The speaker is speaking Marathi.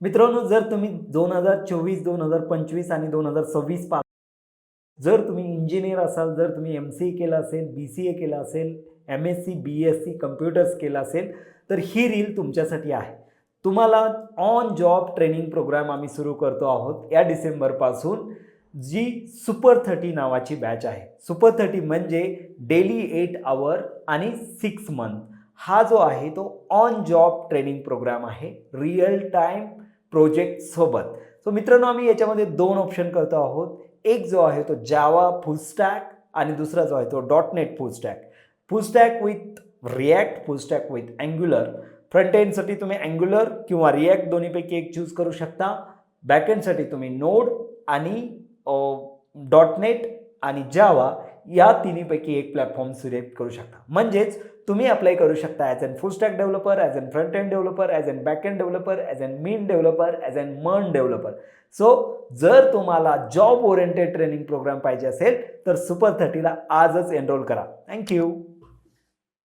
मित्रांनो, जर तुम्ही 2024, 2025 आणि 2026 जर तुम्ही इंजिनियर असाल, जर तुम्ही MCA केलं असेल, BCA केलं असेल, MSc, BSc कम्प्युटर्स केलं असेल, तर ही रील तुमच्यासाठी आहे. तुम्हाला ऑन जॉब ट्रेनिंग प्रोग्राम आम्ही सुरू करतो आहोत या डिसेंबरपासून, जी सुपर 30 नावाची बॅच आहे. सुपर 30 म्हणजे डेली 8 आवर आणि 6 मंथ. हा जो आहे तो ऑन जॉब ट्रेनिंग प्रोग्राम आहे, रिअल टाईम प्रोजेक्ट सोबत. सो मित्रांनो, आम्ही याच्यामध्ये 2 ऑप्शन करतो आहोत. एक जो आहे तो जावा फुल स्टॅक आणि दुसरा जो आहे तो .NET full stack. Full stack with React, full stack with Angular. Front एंडसाठी तुम्ही अँग्युलर किंवा रिॲक्ट दोन्हीपैकी एक चूज करू शकता. बॅक एंडसाठी तुम्ही नोड आणि .NEट आणि जावा या तिन्हीपैकी एक प्लॅटफॉर्म सिलेक्ट करू शकता. म्हणजेच तुम्ही अप्लाय करू शकता as an full stack developer, as an front end developer, as an back end developer, as an MEAN developer, as an MERN developer. So जर तुम्हाला जॉब ओरिएंटेड ट्रेनिंग प्रोग्राम पाहिजे असेल तर सुपर 30ला आजच एनरोल करा. थँक्यू.